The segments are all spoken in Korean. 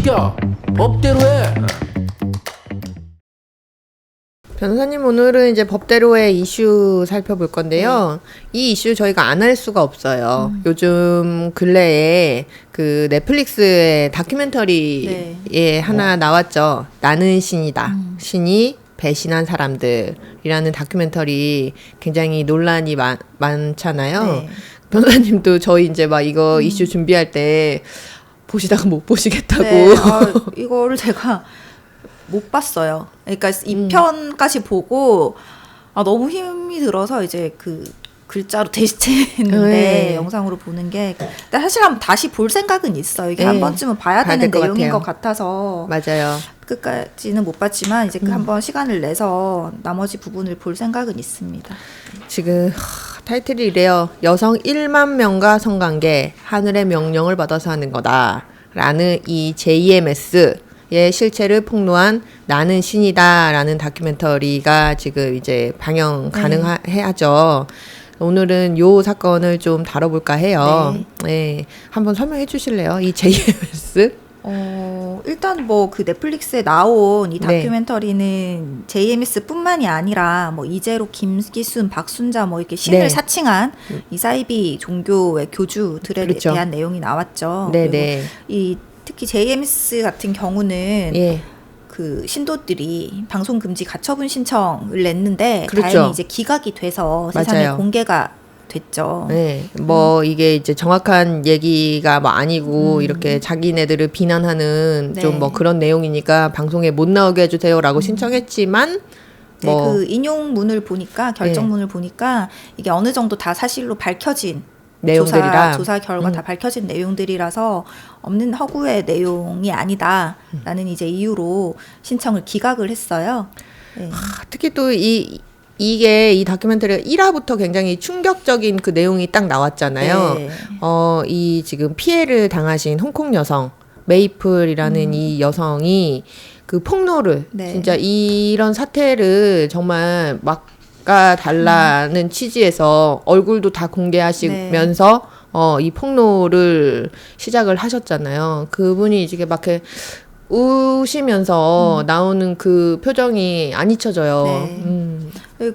시켜. 법대로 해. 변호사님, 오늘은 이제 법대로의 이슈 살펴볼 건데요. 이 이슈 저희가 안 할 수가 없어요. 요즘 근래에 그 넷플릭스의 다큐멘터리에 하나 나왔죠. 나는 신이다. 신이 배신한 사람들이라는 다큐멘터리 굉장히 논란이 많잖아요. 네. 변호사님도 저희 이제 막 이거 이슈 준비할 때 보시다가 못 보시겠다고. 네, 이거를 제가 못 봤어요. 그러니까 2편까지 보고 너무 힘이 들어서 이제 그 글자로 대시체했는데 네. 영상으로 보는 게 근데 사실 한번 다시 볼 생각은 있어요. 이게 한 번쯤은 봐야 되는 내용인 것 같아서 맞아요. 끝까지는 못 봤지만 이제 한번 시간을 내서 나머지 부분을 볼 생각은 있습니다. 지금 타이틀이 이래요. 여성 1만 명과 성관계, 하늘의 명령을 받아서 하는 거다 라는 이 JMS의 실체를 폭로한 나는 신이다 라는 다큐멘터리가 지금 이제 방영 가능해야죠. 오늘은 요 사건을 좀 다뤄볼까 해요. 네. 한번 설명해 주실래요? 이 JMS? 일단 뭐 그 넷플릭스에 나온 이 다큐멘터리는 JMS뿐만이 아니라 뭐 이재로, 김기순, 박순자 뭐 이렇게 신을 사칭한 이 사이비 종교의 교주들에 대한 내용이 나왔죠. 네네. 이 특히 JMS 같은 경우는 그 신도들이 방송 금지 가처분 신청을 냈는데 다행히 이제 기각이 돼서 세상에 공개가 됐죠. 네, 뭐 이게 이제 정확한 얘기가 뭐 아니고 이렇게 자기네들을 비난하는 좀 뭐 그런 내용이니까 방송에 못 나오게 해주세요라고 신청했지만 뭐 그 인용문을 보니까 결정문을 보니까 이게 어느 정도 다 사실로 밝혀진 내용들이라 조사 결과 다 밝혀진 내용들이라서 없는 허구의 내용이 아니다라는 이제 이유로 신청을 기각을 했어요. 네. 특히 또 이게 이 다큐멘터리가 1화부터 굉장히 충격적인 그 내용이 딱 나왔잖아요. 네. 이 지금 피해를 당하신 홍콩 여성 메이플이라는 이 여성이 그 폭로를 진짜 이런 사태를 정말 막가 달라는 취지에서 얼굴도 다 공개하시면서 이 폭로를 시작을 하셨잖아요. 그분이 이제 막 이렇게 우시면서 나오는 그 표정이 안 잊혀져요.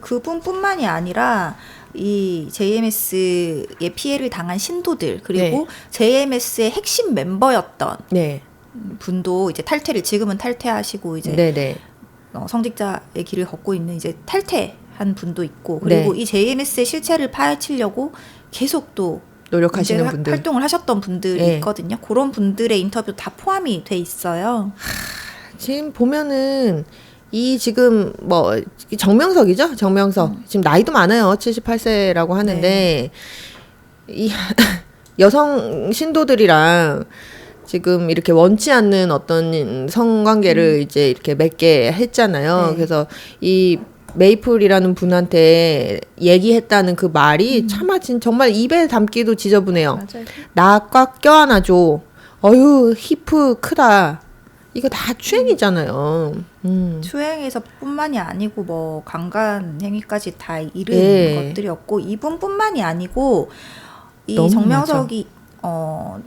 그분뿐만이 아니라 이 JMS의 피해를 당한 신도들 그리고 JMS의 핵심 멤버였던 분도 이제 지금은 탈퇴하시고 이제 성직자의 길을 걷고 있는 이제 탈퇴한 분도 있고 그리고 이 JMS의 실체를 파헤치려고 계속 또 노력하시는 분들 활동을 하셨던 분들이 있거든요. 그런 분들의 인터뷰 다 포함이 돼 있어요. 지금 보면은 이 지금 뭐 정명석이죠? 정명석 지금 나이도 많아요. 78세라고 하는데 이 여성 신도들이랑 지금 이렇게 원치 않는 어떤 성관계를 이제 이렇게 맺게 했잖아요. 그래서 이 메이플이라는 분한테 얘기했다는 그 말이 차마 정말 입에 담기도 지저분해요. 맞아요. 나 꽉 껴안아줘. 어휴 히프 크다. 이거 다 추행이잖아요. 추행에서 뿐만이 아니고 뭐 강간 행위까지 다 이른 것들이었고 이분뿐만이 아니고 이 정명석이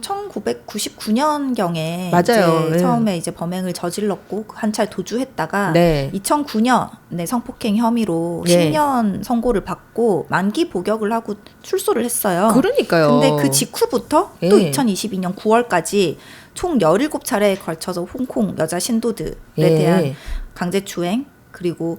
1999년경에 맞아요. 처음에 이제 범행을 저질렀고 한 차례 도주했다가 2009년에 성폭행 혐의로 10년 선고를 받고 만기 복역을 하고 출소를 했어요. 그러니까요. 근데 그 직후부터 또 2022년 9월까지 총 17차례에 걸쳐서 홍콩 여자 신도들에 대한 강제추행 그리고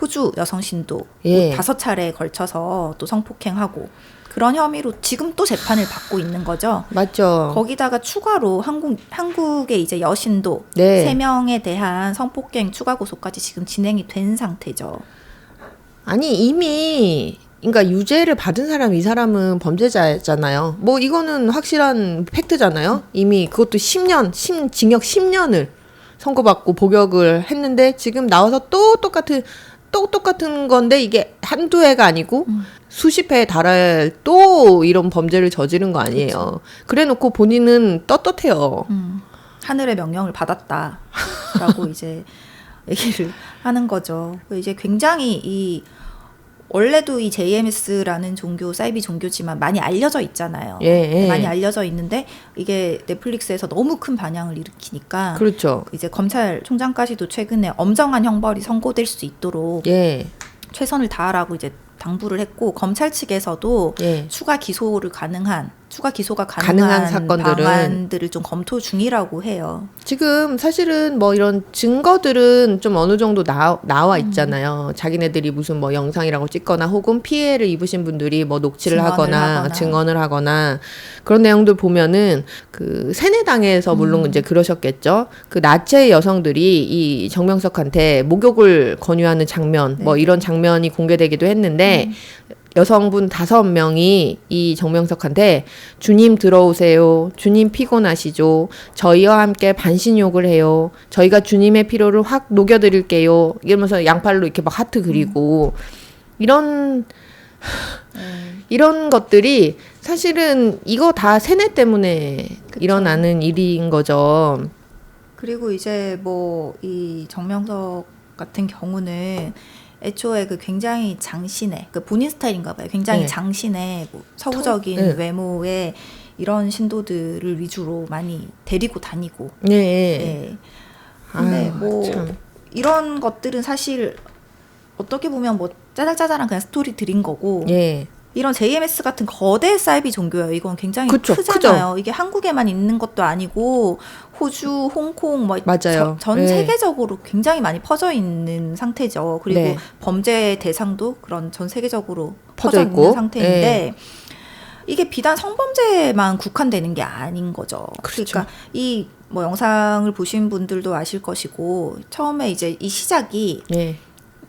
호주 여성 신도 5차례에 걸쳐서 또 성폭행하고 그런 혐의로 지금 또 재판을 받고 있는 거죠. 맞죠. 거기다가 추가로 한국의 이제 여신도 3명에 대한 성폭행 추가 고소까지 지금 진행이 된 상태죠. 아니 이미 그러니까 유죄를 받은 이 사람은 범죄자잖아요. 뭐 이거는 확실한 팩트잖아요. 이미 그것도 10년, 징역 10년을 선고받고 복역을 했는데 지금 나와서 또 똑같은 건데 이게 한두 해가 아니고 수십 회에 달할 또 이런 범죄를 저지른 거 아니에요. 그래놓고 본인은 떳떳해요. 하늘의 명령을 받았다라고 이제 얘기를 하는 거죠. 이제 굉장히 이 원래도 이 JMS라는 종교, 사이비 종교지만 많이 알려져 있잖아요. 많이 알려져 있는데 이게 넷플릭스에서 너무 큰 반향을 일으키니까 그렇죠. 이제 검찰총장까지도 최근에 엄정한 형벌이 선고될 수 있도록 최선을 다하라고 이제 당부를 했고, 검찰 측에서도 추가 기소가 가능한 방안들을 좀 검토 중이라고 해요. 지금 사실은 뭐 이런 증거들은 좀 어느 정도 나와 있잖아요. 자기네들이 무슨 뭐 영상이라고 찍거나 혹은 피해를 입으신 분들이 뭐 녹취를 하거나 증언을 하거나 그런 내용들 보면은 그 세뇌당에서 물론 이제 그러셨겠죠. 그 나체 여성들이 이 정명석한테 목욕을 권유하는 장면, 뭐 이런 장면이 공개되기도 했는데 여성분 5명이 이 정명석한테 주님 들어오세요. 주님 피곤하시죠. 저희와 함께 반신욕을 해요. 저희가 주님의 피로를 확 녹여드릴게요. 이러면서 양팔로 이렇게 막 하트 그리고 이런 것들이 사실은 이거 다 세뇌 때문에 일어나는 일인 거죠. 그리고 이제 뭐 이 정명석 같은 경우는 애초에 그 굉장히 장신의, 그 본인 스타일인가 봐요. 굉장히 장신의 뭐 서구적인 외모의 이런 신도들을 위주로 많이 데리고 다니고. 근데 뭐 참. 이런 것들은 사실 어떻게 보면 뭐 짜잘짜잘한 그냥 스토리들인 거고. 이런 JMS 같은 거대 사이비 종교예요. 이건 굉장히 크잖아요. 크죠. 이게 한국에만 있는 것도 아니고 호주, 홍콩 뭐 전 세계적으로 굉장히 많이 퍼져 있는 상태죠. 그리고 범죄 대상도 그런 전 세계적으로 퍼져 있는 상태인데 이게 비단 성범죄만 국한되는 게 아닌 거죠. 그러니까 이 뭐 영상을 보신 분들도 아실 것이고, 처음에 이제 이 시작이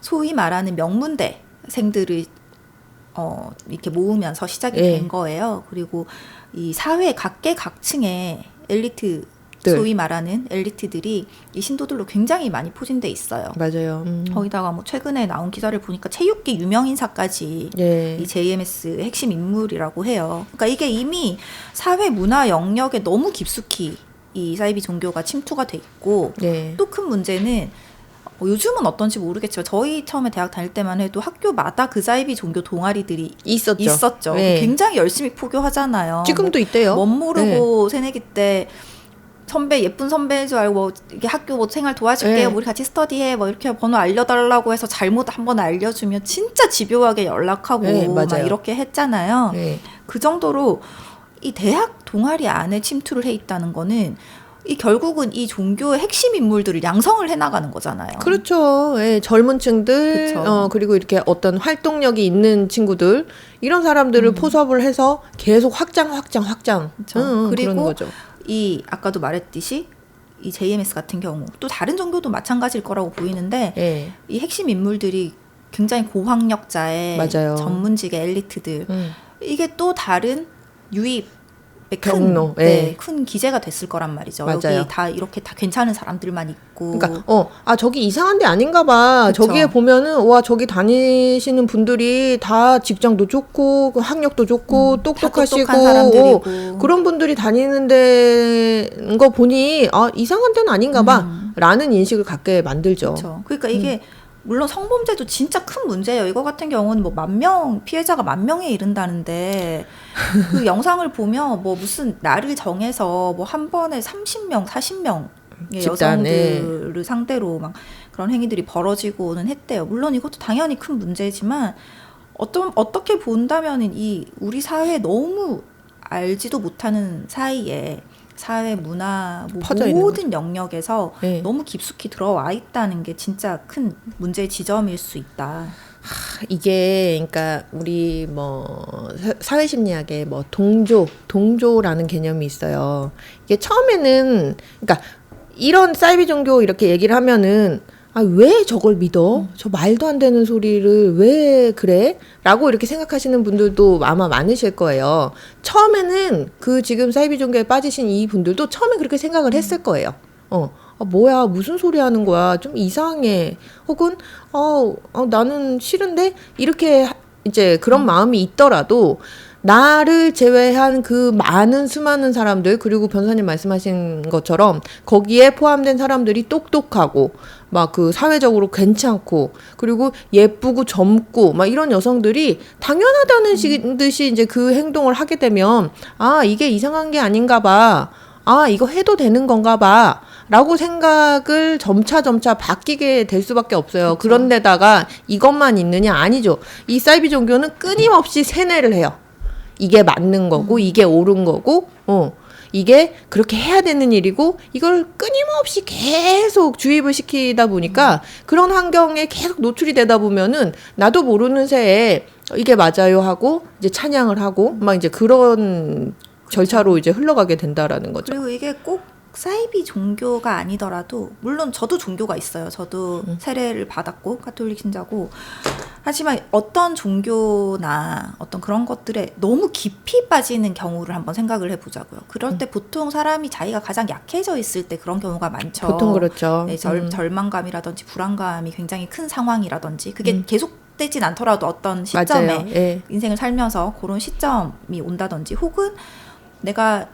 소위 말하는 명문대생들을 이렇게 모으면서 시작이 된 거예요. 그리고 이 사회 각계각층의 엘리트, 소위 말하는 엘리트들이 이 신도들로 굉장히 많이 포진돼 있어요. 맞아요. 거기다가 뭐 최근에 나온 기사를 보니까 체육계 유명인사까지 이 JMS 핵심 인물이라고 해요. 그러니까 이게 이미 사회 문화 영역에 너무 깊숙이 이 사이비 종교가 침투가 돼 있고, 또 큰 문제는 요즘은 어떤지 모르겠지만 저희 처음에 대학 다닐 때만 해도 학교마다 그 사이비 종교 동아리들이 있었죠. 굉장히 열심히 포교하잖아요. 지금도 있대요. 멋 모르고 새내기 때 예쁜 선배인 줄 알고 이게 학교 뭐 생활 도와줄게요. 우리 같이 스터디해. 뭐 이렇게 번호 알려달라고 해서 잘못 한번 알려주면 진짜 집요하게 연락하고 막 이렇게 했잖아요. 그 정도로 이 대학 동아리 안에 침투를 해 있다는 거는 결국은 이 종교의 핵심 인물들을 양성을 해나가는 거잖아요. 그렇죠. 젊은 층들, 그리고 이렇게 어떤 활동력이 있는 친구들, 이런 사람들을 포섭을 해서 계속 확장. 그리고 그런 거죠. 이 아까도 말했듯이 이 JMS 같은 경우 또 다른 종교도 마찬가지일 거라고 보이는데 이 핵심 인물들이 굉장히 고학력자의 전문직의 엘리트들, 이게 또 다른 유입 경로, 큰 기재가 됐을 거란 말이죠. 맞아요. 여기 다 이렇게 다 괜찮은 사람들만 있고. 그러니까 저기 이상한 데 아닌가 봐. 그쵸. 저기에 보면은 와, 저기 다니시는 분들이 다 직장도 좋고 학력도 좋고 똑똑하시고 그런 분들이 다니는 데인 거 보니 이상한 데는 아닌가 봐. 라는 인식을 갖게 만들죠. 그쵸. 그러니까 이게 물론 성범죄도 진짜 큰 문제예요. 이거 같은 경우는 뭐 피해자가 10,000명에 이른다는데 그 영상을 보면 뭐 무슨 날을 정해서 뭐 한 번에 30명, 40명의 여성들을 상대로 막 그런 행위들이 벌어지고는 했대요. 물론 이것도 당연히 큰 문제지만 어떻게 본다면은 이 우리 사회에 너무 알지도 못하는 사이에 사회 문화 모든 영역에서 너무 깊숙이 들어와 있다는 게 진짜 큰 문제의 지점일 수 있다. 이게 그러니까 우리 뭐 사회심리학에 뭐 동조라는 개념이 있어요. 이게 처음에는 그러니까 이런 사이비 종교 이렇게 얘기를 하면은 왜 저걸 믿어? 저 말도 안 되는 소리를 왜 그래? 라고 이렇게 생각하시는 분들도 아마 많으실 거예요. 처음에는 그 지금 사이비 종교에 빠지신 이 분들도 처음에 그렇게 생각을 했을 거예요. 뭐야, 무슨 소리 하는 거야? 좀 이상해. 혹은, 나는 싫은데? 이렇게 이제 그런 마음이 있더라도 나를 제외한 그 많은 수많은 사람들, 그리고 변호사님 말씀하신 것처럼 거기에 포함된 사람들이 똑똑하고 막 그 사회적으로 괜찮고 그리고 예쁘고 젊고 막 이런 여성들이 당연하다는 듯이 이제 그 행동을 하게 되면 아, 이게 이상한 게 아닌가 봐. 아, 이거 해도 되는 건가 봐. 라고 생각을 점차 바뀌게 될 수밖에 없어요. 그렇죠. 그런데다가 이것만 있느냐? 아니죠. 이 사이비 종교는 끊임없이 세뇌를 해요. 이게 맞는 거고, 이게 옳은 거고, 이게 그렇게 해야 되는 일이고, 이걸 끊임없이 계속 주입을 시키다 보니까 그런 환경에 계속 노출이 되다 보면은 나도 모르는 새에 이게 맞아요 하고, 이제 찬양을 하고, 막 이제 그런 절차로 이제 흘러가게 된다라는 거죠. 그리고 이게 꼭 사이비 종교가 아니더라도 물론 저도 종교가 있어요. 저도 세례를 받았고 가톨릭 신자고 하지만 어떤 종교나 어떤 그런 것들에 너무 깊이 빠지는 경우를 한번 생각을 해보자고요. 그럴 때 보통 사람이 자기가 가장 약해져 있을 때 그런 경우가 많죠. 보통 그렇죠. 네, 절망감이라든지 불안감이 굉장히 큰 상황이라든지 그게 계속되진 않더라도 어떤 시점에 네. 인생을 살면서 그런 시점이 온다든지 혹은 내가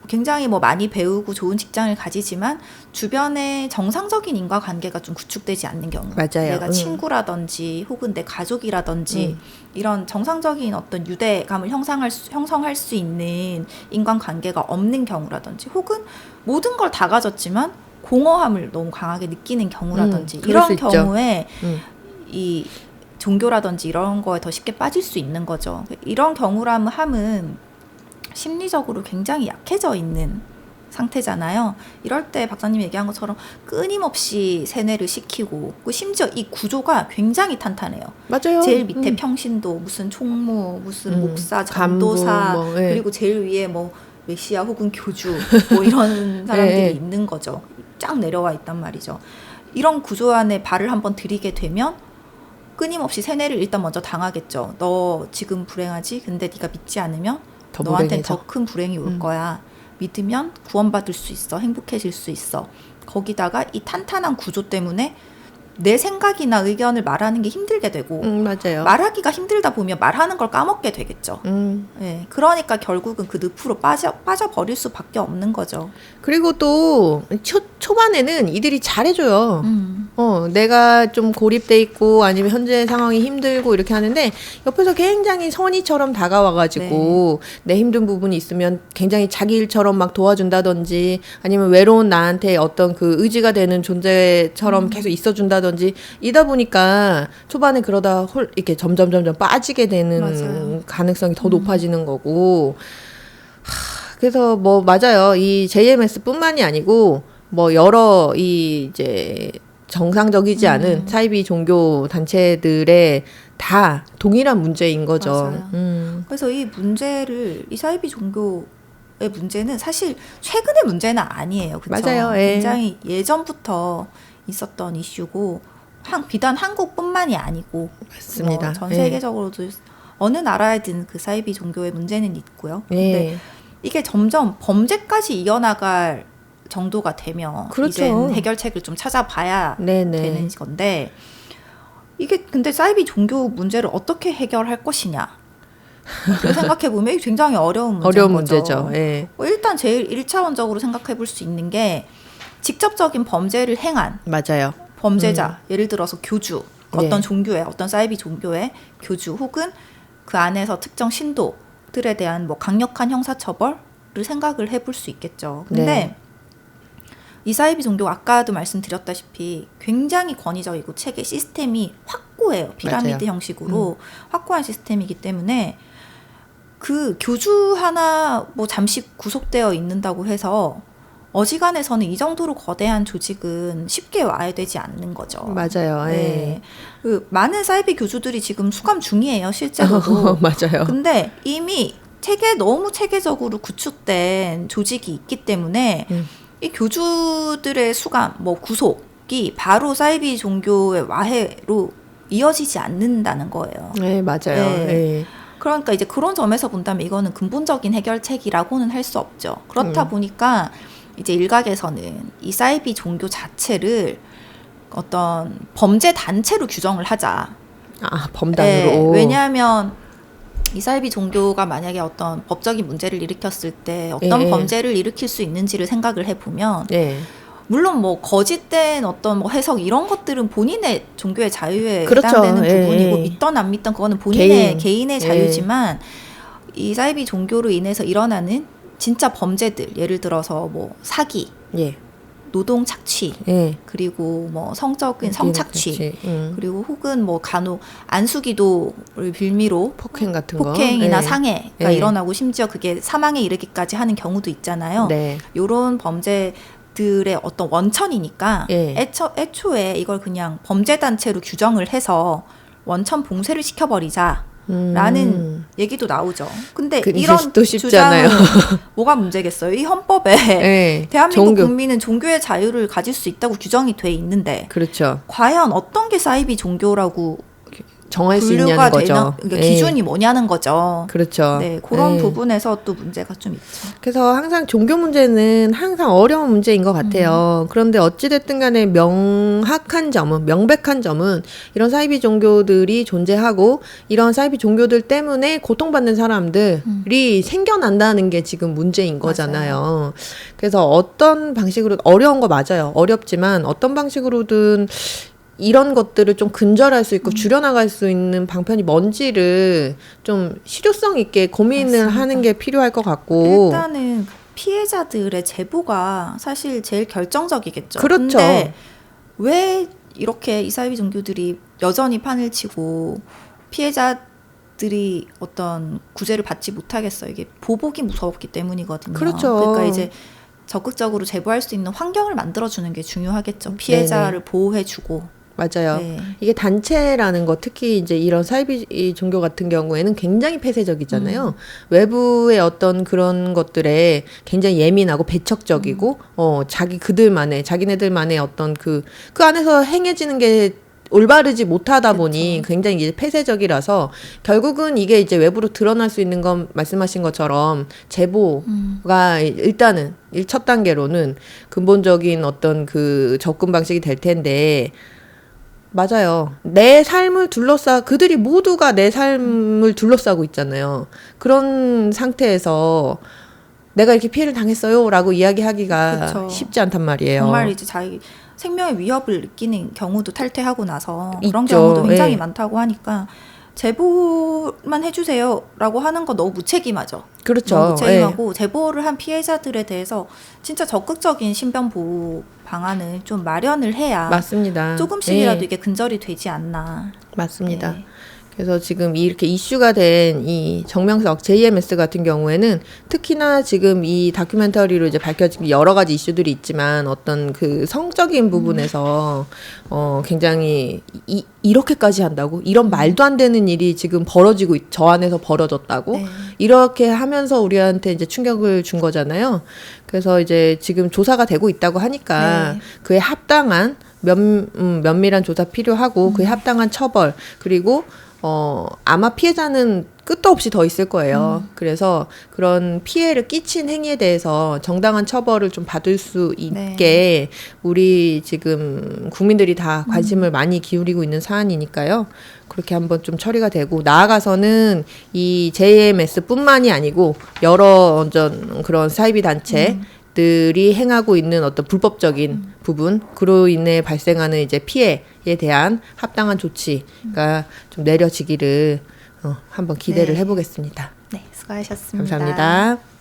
굉장히 뭐 많이 배우고 좋은 직장을 가지지만 주변에 정상적인 인과관계가 좀 구축되지 않는 경우 맞아요. 내가 친구라든지 혹은 내 가족이라든지 이런 정상적인 어떤 유대감을 형성할 수 있는 인간관계가 없는 경우라든지 혹은 모든 걸 다 가졌지만 공허함을 너무 강하게 느끼는 경우라든지 이런 경우에 이 종교라든지 이런 거에 더 쉽게 빠질 수 있는 거죠. 이런 경우라면 심리적으로 굉장히 약해져 있는 상태잖아요. 이럴 때 박사님이 얘기한 것처럼 끊임없이 세뇌를 시키고 심지어 이 구조가 굉장히 탄탄해요. 맞아요. 제일 밑에 평신도, 무슨 총무, 무슨 목사, 전도사 뭐, 그리고 제일 위에 뭐 메시아 혹은 교주 뭐 이런 사람들이 있는 거죠. 쫙 내려와 있단 말이죠. 이런 구조 안에 발을 한번 들이게 되면 끊임없이 세뇌를 일단 먼저 당하겠죠. 너 지금 불행하지? 근데 네가 믿지 않으면 너한테 더 큰 불행이 올 거야. 믿으면 구원받을 수 있어. 행복해질 수 있어. 거기다가 이 탄탄한 구조 때문에 내 생각이나 의견을 말하는 게 힘들게 되고 맞아요. 말하기가 힘들다 보면 말하는 걸 까먹게 되겠죠. 네, 그러니까 결국은 그 늪으로 빠져버릴 수밖에 없는 거죠. 그리고 또 초반에는 이들이 잘해줘요. 내가 좀 고립돼 있고 아니면 현재 상황이 힘들고 이렇게 하는데 옆에서 굉장히 선의처럼 다가와가지고 내 힘든 부분이 있으면 굉장히 자기 일처럼 막 도와준다든지 아니면 외로운 나한테 어떤 그 의지가 되는 존재처럼 계속 있어준다든지 이다 보니까 초반에 그러다 이렇게 점점 빠지게 되는 맞아요. 가능성이 더 높아지는 거고. 그래서 뭐 맞아요. 이 JMS뿐만이 아니고 뭐 여러 이 이제 정상적이지 않은 사이비 종교 단체들의 다 동일한 문제인 거죠. 그래서 이 사이비 종교의 문제는 사실 최근의 문제는 아니에요. 그렇죠? 맞아요. 굉장히 예전부터 있었던 이슈고 비단 한국뿐만이 아니고 맞습니다. 전 세계적으로도 어느 나라에든 그 사이비 종교의 문제는 있고요. 근데 이게 점점 범죄까지 이어나갈 정도가 되면 이제 해결책을 좀 찾아봐야 되는 건데 이게 근데 사이비 종교 문제를 어떻게 해결할 것이냐 를 생각해보면 굉장히 어려운 문제죠. 일단 제일 1차원적으로 생각해볼 수 있는 게 직접적인 범죄를 행한 맞아요. 범죄자 예를 들어서 교주 어떤 종교의 어떤 사이비 종교의 교주 혹은 그 안에서 특정 신도들에 대한 뭐 강력한 형사처벌을 생각을 해볼 수 있겠죠. 근데 이 사이비 종교 아까도 말씀드렸다시피 굉장히 권위적이고 체계 시스템이 확고해요. 피라미드 형식으로 확고한 시스템이기 때문에 그 교주 하나 뭐 잠시 구속되어 있는다고 해서 어지간해서는 이 정도로 거대한 조직은 쉽게 와야 되지 않는 거죠. 맞아요. 그 많은 사이비 교주들이 지금 수감 중이에요, 실제로도. 맞아요. 근데 이미 너무 체계적으로 구축된 조직이 있기 때문에 이 교주들의 수감, 뭐 구속이 바로 사이비 종교의 와해로 이어지지 않는다는 거예요. 네, 맞아요. 그러니까 이제 그런 점에서 본다면 이거는 근본적인 해결책이라고는 할 수 없죠. 그렇다 보니까 이제 일각에서는 이 사이비 종교 자체를 어떤 범죄 단체로 규정을 하자. 범단으로. 왜냐하면 이 사이비 종교가 만약에 어떤 법적인 문제를 일으켰을 때 어떤 범죄를 일으킬 수 있는지를 생각을 해보면 물론 뭐 거짓된 어떤 뭐 해석 이런 것들은 본인의 종교의 자유에 해당되는 부분이고 믿던 안 믿던 그거는 본인의 개인의 자유지만 이 사이비 종교로 인해서 일어나는 진짜 범죄들 예를 들어서 뭐 사기, 노동 착취, 그리고 뭐 성적인 성착취, 그리고 혹은 뭐 간혹 안수기도를 빌미로 폭행이나 상해가 일어나고 심지어 그게 사망에 이르기까지 하는 경우도 있잖아요. 이런 범죄들의 어떤 원천이니까 애초에 이걸 그냥 범죄 단체로 규정을 해서 원천 봉쇄를 시켜버리자. 라는 얘기도 나오죠. 근데 이런 주장은 뭐가 문제겠어요? 이 헌법에 대한민국 국민은 종교의 자유를 가질 수 있다고 규정이 돼 있는데 과연 어떤 게 사이비 종교라고 정할 수 있냐는 거죠. 그러니까 기준이 뭐냐는 거죠. 네, 그런 부분에서 또 문제가 좀 있죠. 그래서 항상 종교 문제는 항상 어려운 문제인 것 같아요. 그런데 어찌됐든 간에 명백한 점은 이런 사이비 종교들이 존재하고 이런 사이비 종교들 때문에 고통받는 사람들이 생겨난다는 게 지금 문제인 거잖아요. 그래서 어떤 방식으로 어려운 거 맞아요. 어렵지만 어떤 방식으로든 이런 것들을 좀 근절할 수 있고 줄여나갈 수 있는 방편이 뭔지를 좀 실효성 있게 고민을 하는 게 필요할 것 같고 일단은 피해자들의 제보가 사실 제일 결정적이겠죠. 그렇죠. 근데 왜 이렇게 이 사이비 종교들이 여전히 판을 치고 피해자들이 어떤 구제를 받지 못하겠어요. 이게 보복이 무서웠기 때문이거든요. 그러니까 이제 적극적으로 제보할 수 있는 환경을 만들어주는 게 중요하겠죠. 피해자를 보호해주고. 맞아요. 이게 단체라는 거 특히 이제 이런 사이비 종교 같은 경우에는 굉장히 폐쇄적이잖아요. 외부의 어떤 그런 것들에 굉장히 예민하고 배척적이고 자기네들만의 어떤 그 안에서 행해지는 게 올바르지 못하다 보니 굉장히 이제 폐쇄적이라서 결국은 이게 이제 외부로 드러날 수 있는 건 말씀하신 것처럼 제보가 일단은 첫 단계로는 근본적인 어떤 그 접근 방식이 될 텐데 맞아요. 내 삶을 그들이 모두가 내 삶을 둘러싸고 있잖아요. 그런 상태에서 내가 이렇게 피해를 당했어요 라고 이야기하기가 쉽지 않단 말이에요. 정말 이제 자기 생명의 위협을 느끼는 경우도 탈퇴하고 나서 그런 경우도 굉장히 많다고 하니까 제보만 해주세요 라고 하는 거 너무 무책임하죠. 너무 무책임하고 제보를 한 피해자들에 대해서 진짜 적극적인 신변 보호 방안을 좀 마련을 해야 맞습니다. 조금씩이라도 이게 근절이 되지 않나. 맞습니다. 그래서 지금 이렇게 이슈가 된 이 정명석 JMS 같은 경우에는 특히나 지금 이 다큐멘터리로 이제 밝혀진 여러 가지 이슈들이 있지만 어떤 그 성적인 부분에서 굉장히 이렇게까지 한다고? 이런 말도 안 되는 일이 지금 저 안에서 벌어졌다고? 이렇게 하면서 우리한테 이제 충격을 준 거잖아요. 그래서 이제 지금 조사가 되고 있다고 하니까 그에 합당한 면밀한 조사 필요하고 그에 합당한 처벌 그리고 아마 피해자는 끝도 없이 더 있을 거예요. 그래서 그런 피해를 끼친 행위에 대해서 정당한 처벌을 좀 받을 수 있게 우리 지금 국민들이 다 관심을 많이 기울이고 있는 사안이니까요. 그렇게 한번 좀 처리가 되고 나아가서는 이 JMS뿐만이 아니고 여러 그런 사이비 단체 들이 행하고 있는 어떤 불법적인 부분, 그로 인해 발생하는 이제 피해에 대한 합당한 조치가 좀 내려지기를 한번 기대를 해보겠습니다. 네, 수고하셨습니다. 감사합니다.